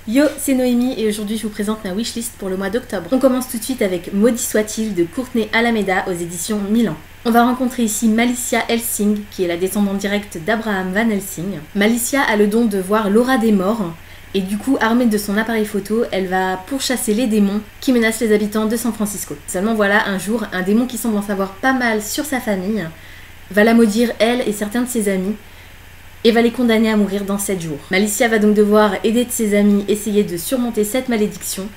Yo, c'est Noémie et aujourd'hui je vous présente ma wishlist pour le mois d'octobre. On commence tout de suite avec Maudit soit-il de Courtney Alameda aux éditions Milan. On va rencontrer ici Malicia Helsing, qui est la descendante directe d'Abraham Van Helsing. Malicia a le don de voir l'aura des morts, et du coup, armée de son appareil photo, elle va pourchasser les démons qui menacent les habitants de San Francisco. Seulement voilà, un jour, un démon qui semble en savoir pas mal sur sa famille va la maudire, elle et certains de ses amis, et va les condamner à mourir dans 7 jours. Malicia va donc devoir aider de ses amis essayer de surmonter cette malédiction,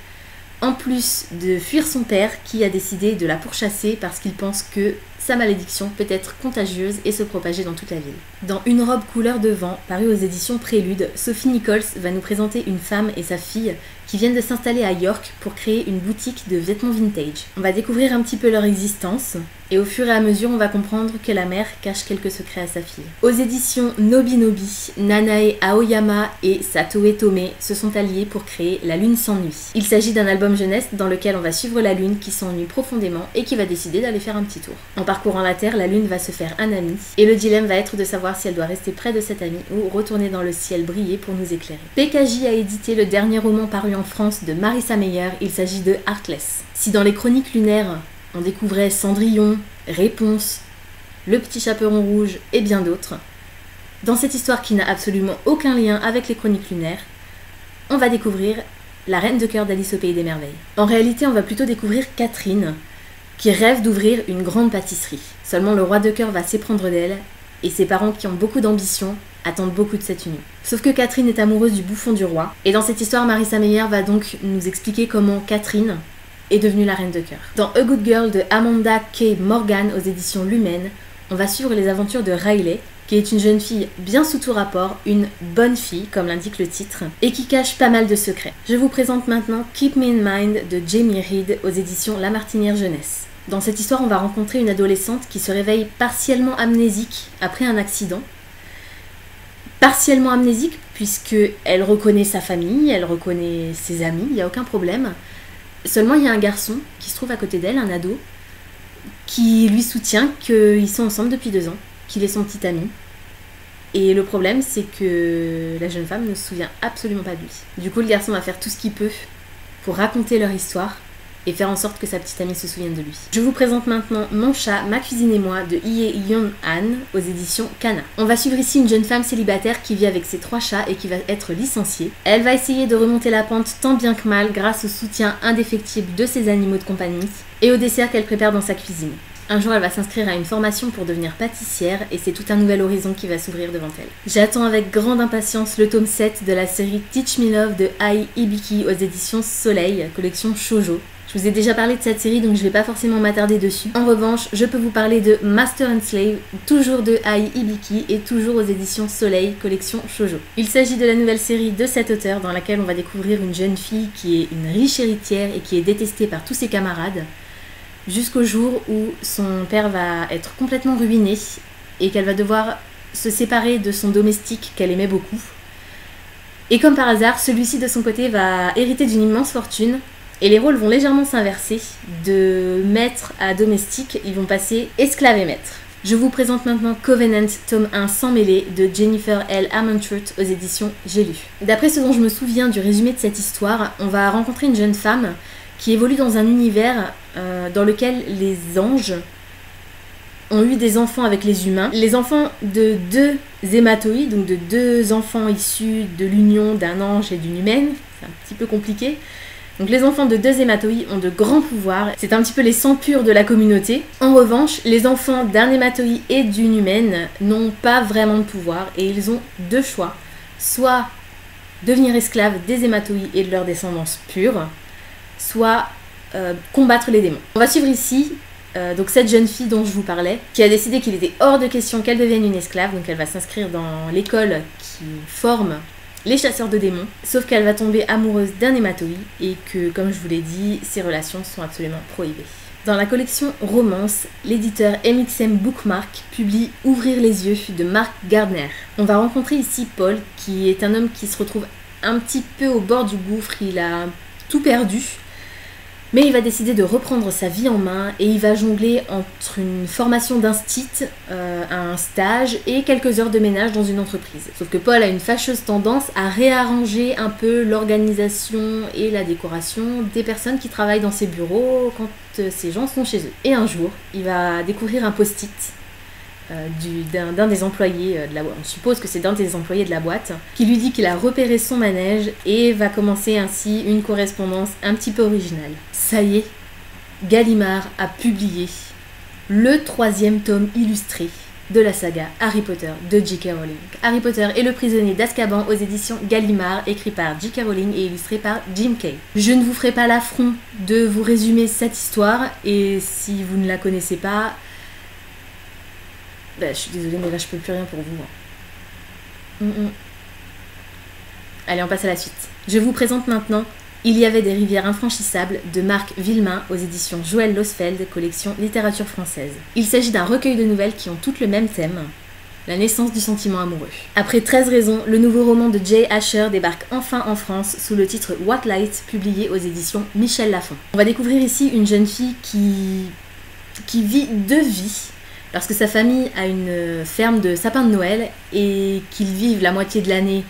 en plus de fuir son père qui a décidé de la pourchasser parce qu'il pense que sa malédiction peut être contagieuse et se propager dans toute la ville. Dans Une robe couleur de vent, paru aux éditions Prélude, Sophie Nichols va nous présenter une femme et sa fille qui viennent de s'installer à York pour créer une boutique de vêtements vintage. On va découvrir un petit peu leur existence, et au fur et à mesure, on va comprendre que la mère cache quelques secrets à sa fille. Aux éditions Nobinobi, Nanae Aoyama et Satoe Tome se sont alliés pour créer La Lune s'ennuie. Il s'agit d'un album jeunesse dans lequel on va suivre la Lune qui s'ennuie profondément et qui va décider d'aller faire un petit tour. En parcourant la Terre, la Lune va se faire un ami, et le dilemme va être de savoir si elle doit rester près de cet ami ou retourner dans le ciel briller pour nous éclairer. PKJ a édité le dernier roman paru en France de Marissa Meyer, il s'agit de Heartless. Si dans les chroniques lunaires, on découvrait Cendrillon, Réponse, Le Petit Chaperon Rouge et bien d'autres, dans cette histoire qui n'a absolument aucun lien avec les chroniques lunaires, on va découvrir la reine de cœur d'Alice au Pays des Merveilles. En réalité, on va plutôt découvrir Catherine, qui rêve d'ouvrir une grande pâtisserie. Seulement le roi de cœur va s'éprendre d'elle, et ses parents qui ont beaucoup d'ambition attendent beaucoup de cette union. Sauf que Catherine est amoureuse du bouffon du roi, et dans cette histoire, Marissa Meyer va donc nous expliquer comment Catherine est devenue la reine de cœur. Dans A Good Girl de Amanda K. Morgan aux éditions Lumen, on va suivre les aventures de Riley, qui est une jeune fille bien sous tout rapport, une bonne fille, comme l'indique le titre, et qui cache pas mal de secrets. Je vous présente maintenant Keep Me in Mind de Jamie Reed aux éditions La Martinière Jeunesse. Dans cette histoire, on va rencontrer une adolescente qui se réveille partiellement amnésique après un accident. Partiellement amnésique puisqu'elle reconnaît sa famille, elle reconnaît ses amis, il n'y a aucun problème. Seulement, il y a un garçon qui se trouve à côté d'elle, un ado, qui lui soutient qu'ils sont ensemble depuis 2 ans, qu'il est son petit ami. Et le problème, c'est que la jeune femme ne se souvient absolument pas de lui. Du coup, le garçon va faire tout ce qu'il peut pour raconter leur histoire et faire en sorte que sa petite amie se souvienne de lui. Je vous présente maintenant Mon chat, ma cuisine et moi de Hye Yeon-han aux éditions Kana. On va suivre ici une jeune femme célibataire qui vit avec ses 3 chats et qui va être licenciée. Elle va essayer de remonter la pente tant bien que mal grâce au soutien indéfectible de ses animaux de compagnie et au dessert qu'elle prépare dans sa cuisine. Un jour, elle va s'inscrire à une formation pour devenir pâtissière et c'est tout un nouvel horizon qui va s'ouvrir devant elle. J'attends avec grande impatience le tome 7 de la série Teach Me Love de Ai Hibiki aux éditions Soleil, collection Shoujo. Je vous ai déjà parlé de cette série donc je vais pas forcément m'attarder dessus. En revanche, je peux vous parler de Master and Slave, toujours de Ai Hibiki et toujours aux éditions Soleil, collection Shoujo. Il s'agit de la nouvelle série de cet auteur dans laquelle on va découvrir une jeune fille qui est une riche héritière et qui est détestée par tous ses camarades, jusqu'au jour où son père va être complètement ruiné et qu'elle va devoir se séparer de son domestique qu'elle aimait beaucoup. Et comme par hasard, celui-ci de son côté va hériter d'une immense fortune et les rôles vont légèrement s'inverser. De maître à domestique, ils vont passer esclave et maître. Je vous présente maintenant Covenant, tome 1 sans mêlée de Jennifer L. Armentrout aux éditions J'ai lu. D'après ce dont je me souviens du résumé de cette histoire, on va rencontrer une jeune femme qui évolue dans un univers dans lequel les anges ont eu des enfants avec les humains. Les enfants de 2 hématoïdes, donc de 2 enfants issus de l'union d'un ange et d'une humaine, c'est un petit peu compliqué. Donc les enfants de 2 hématoïdes ont de grands pouvoirs, c'est un petit peu les sangs purs de la communauté. En revanche, les enfants d'un hématoïde et d'une humaine n'ont pas vraiment de pouvoir et ils ont 2 choix. Soit devenir esclaves des hématoïdes et de leur descendance pure, soit combattre les démons. On va suivre ici donc cette jeune fille dont je vous parlais, qui a décidé qu'il était hors de question qu'elle devienne une esclave, donc elle va s'inscrire dans l'école qui forme les chasseurs de démons, sauf qu'elle va tomber amoureuse d'un hématoïde et que, comme je vous l'ai dit, ces relations sont absolument prohibées. Dans la collection Romance, l'éditeur MXM Bookmark publie Ouvrir les yeux de Mark Gardner. On va rencontrer ici Paul, qui est un homme qui se retrouve un petit peu au bord du gouffre, il a tout perdu. Mais il va décider de reprendre sa vie en main et il va jongler entre une formation d'instit, un stage et quelques heures de ménage dans une entreprise. Sauf que Paul a une fâcheuse tendance à réarranger un peu l'organisation et la décoration des personnes qui travaillent dans ses bureaux quand ces gens sont chez eux. Et un jour, il va découvrir un post-it d'un des employés de la boîte. On suppose que c'est d'un des employés de la boîte qui lui dit qu'il a repéré son manège et va commencer ainsi une correspondance un petit peu originale. Ça y est, Gallimard a publié le 3e tome illustré de la saga Harry Potter de J.K. Rowling. Harry Potter et le prisonnier d'Azkaban aux éditions Gallimard, écrit par J.K. Rowling et illustré par Jim Kay. Je ne vous ferai pas l'affront de vous résumer cette histoire et si vous ne la connaissez pas, je suis désolée, mais là, je peux plus rien pour vous. Allez, on passe à la suite. Je vous présente maintenant Il y avait des rivières infranchissables de Marc Villemain aux éditions Joël Losfeld, collection littérature française. Il s'agit d'un recueil de nouvelles qui ont toutes le même thème, la naissance du sentiment amoureux. Après 13 raisons, le nouveau roman de Jay Asher débarque enfin en France sous le titre What Light, publié aux éditions Michel Lafon. On va découvrir ici une jeune fille qui vit deux vies, parce que sa famille a une ferme de sapins de Noël et qu'ils vivent la moitié de l'année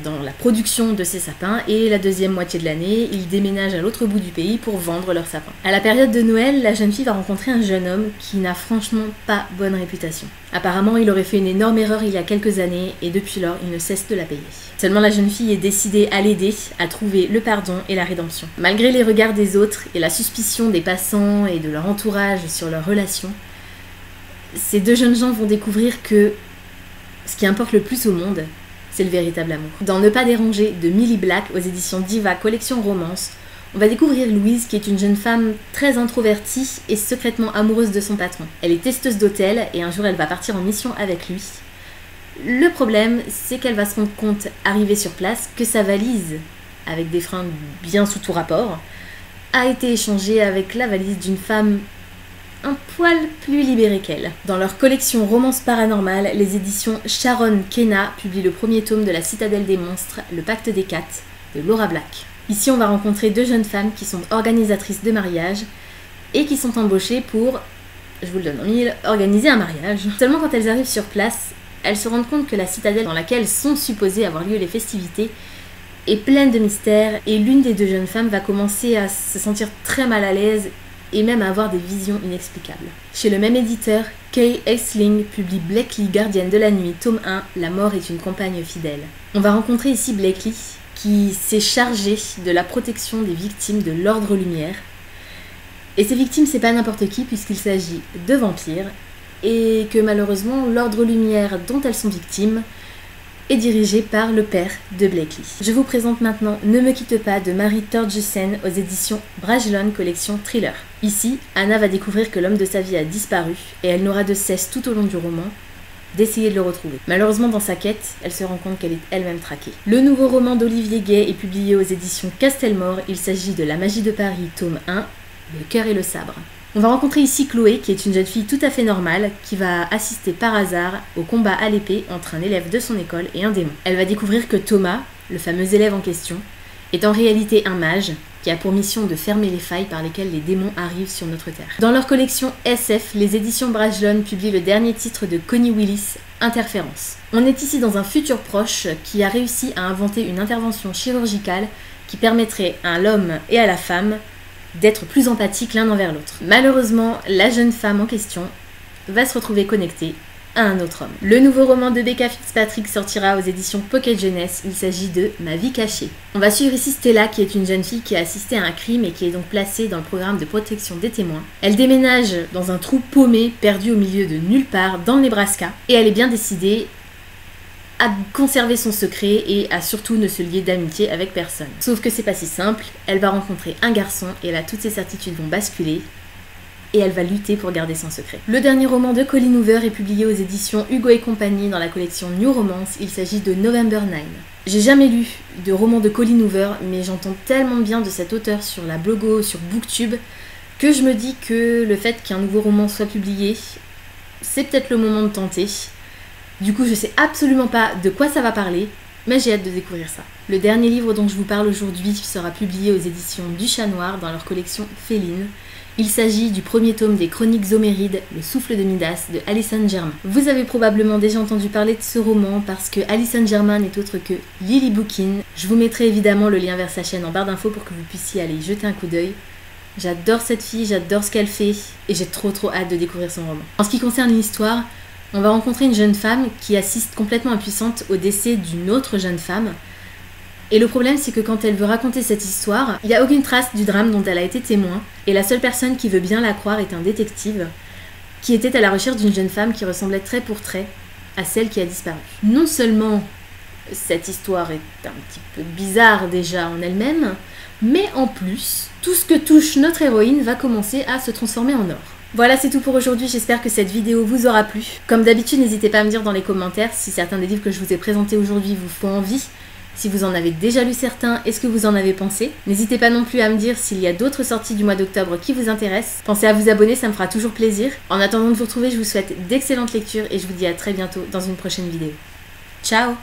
dans la production de ces sapins et la deuxième moitié de l'année, ils déménagent à l'autre bout du pays pour vendre leurs sapins. À la période de Noël, la jeune fille va rencontrer un jeune homme qui n'a franchement pas bonne réputation. Apparemment, il aurait fait une énorme erreur il y a quelques années et depuis lors, il ne cesse de la payer. Seulement, la jeune fille est décidée à l'aider à trouver le pardon et la rédemption. Malgré les regards des autres et la suspicion des passants et de leur entourage sur leur relation, ces deux jeunes gens vont découvrir que ce qui importe le plus au monde, c'est le véritable amour. Dans Ne pas déranger de Millie Black aux éditions Diva collection romance, on va découvrir Louise qui est une jeune femme très introvertie et secrètement amoureuse de son patron. Elle est testeuse d'hôtel et un jour elle va partir en mission avec lui. Le problème, c'est qu'elle va se rendre compte, arrivée sur place, que sa valise, avec des fringues bien sous tout rapport, a été échangée avec la valise d'une femme un poil plus libérée qu'elle. Dans leur collection Romance paranormale, les éditions Sharon Kenna publient le premier tome de La Citadelle des monstres, Le Pacte des Cats, de Laura Black. Ici, on va rencontrer deux jeunes femmes qui sont organisatrices de mariage et qui sont embauchées pour, je vous le donne en mille, organiser un mariage. Seulement quand elles arrivent sur place, elles se rendent compte que la citadelle dans laquelle sont supposées avoir lieu les festivités est pleine de mystères et l'une des deux jeunes femmes va commencer à se sentir très mal à l'aise et même à avoir des visions inexplicables. Chez le même éditeur, Kay Aisling publie Blakely, gardienne de la nuit, tome 1, La mort est une compagne fidèle. On va rencontrer ici Blakely, qui s'est chargée de la protection des victimes de l'Ordre Lumière. Et ces victimes, c'est pas n'importe qui, puisqu'il s'agit de vampires, et que malheureusement, l'Ordre Lumière dont elles sont victimes est dirigé par le père de Blakely. Je vous présente maintenant Ne me quitte pas de Marie Torjussen aux éditions Brajlon collection thriller. Ici, Anna va découvrir que l'homme de sa vie a disparu et elle n'aura de cesse tout au long du roman d'essayer de le retrouver. Malheureusement, dans sa quête, elle se rend compte qu'elle est elle-même traquée. Le nouveau roman d'Olivier Gay est publié aux éditions Castelmore. Il s'agit de La magie de Paris, tome 1, Le cœur et le sabre. On va rencontrer ici Chloé, qui est une jeune fille tout à fait normale, qui va assister par hasard au combat à l'épée entre un élève de son école et un démon. Elle va découvrir que Thomas, le fameux élève en question, est en réalité un mage qui a pour mission de fermer les failles par lesquelles les démons arrivent sur notre Terre. Dans leur collection SF, les éditions Brajlon publient le dernier titre de Connie Willis, Interférence. On est ici dans un futur proche qui a réussi à inventer une intervention chirurgicale qui permettrait à l'homme et à la femme d'être plus empathiques l'un envers l'autre. Malheureusement, la jeune femme en question va se retrouver connectée à un autre homme. Le nouveau roman de Becca Fitzpatrick sortira aux éditions Pocket Jeunesse. Il s'agit de Ma vie cachée. On va suivre ici Stella, qui est une jeune fille qui a assisté à un crime et qui est donc placée dans le programme de protection des témoins. Elle déménage dans un trou paumé, perdu au milieu de nulle part, dans le Nebraska, et elle est bien décidée à conserver son secret et à surtout ne se lier d'amitié avec personne. Sauf que c'est pas si simple, elle va rencontrer un garçon et là toutes ses certitudes vont basculer et elle va lutter pour garder son secret. Le dernier roman de Colleen Hoover est publié aux éditions Hugo et compagnie dans la collection New Romance. Il s'agit de November 9. J'ai jamais lu de roman de Colleen Hoover, mais j'entends tellement bien de cet auteur sur la blogo, sur Booktube, que je me dis que le fait qu'un nouveau roman soit publié, c'est peut-être le moment de tenter. Du coup, je sais absolument pas de quoi ça va parler, Mais j'ai hâte de découvrir ça. Le dernier livre dont je vous parle aujourd'hui sera publié aux éditions du Chat Noir dans leur collection Féline. Il s'agit du premier tome des Chroniques Homérides, Le souffle de Midas, de Alison Germain. Vous avez probablement déjà entendu parler de ce roman parce que Alison Germain n'est autre que Lily Bookin. Je vous mettrai évidemment le lien vers sa chaîne en barre d'infos pour que vous puissiez aller y jeter un coup d'œil. J'adore cette fille, j'adore ce qu'elle fait et j'ai trop hâte de découvrir son roman. En ce qui concerne l'histoire, on va rencontrer une jeune femme qui assiste complètement impuissante au décès d'une autre jeune femme. Et le problème, c'est que quand elle veut raconter cette histoire, il n'y a aucune trace du drame dont elle a été témoin, et la seule personne qui veut bien la croire est un détective, qui était à la recherche d'une jeune femme qui ressemblait trait pour trait à celle qui a disparu. Non seulement cette histoire est un petit peu bizarre déjà en elle-même, mais en plus, tout ce que touche notre héroïne va commencer à se transformer en or. Voilà, c'est tout pour aujourd'hui, j'espère que cette vidéo vous aura plu. Comme d'habitude, n'hésitez pas à me dire dans les commentaires si certains des livres que je vous ai présentés aujourd'hui vous font envie, si vous en avez déjà lu certains et ce que vous en avez pensé. N'hésitez pas non plus à me dire s'il y a d'autres sorties du mois d'octobre qui vous intéressent. Pensez à vous abonner, ça me fera toujours plaisir. En attendant de vous retrouver, je vous souhaite d'excellentes lectures et je vous dis à très bientôt dans une prochaine vidéo. Ciao!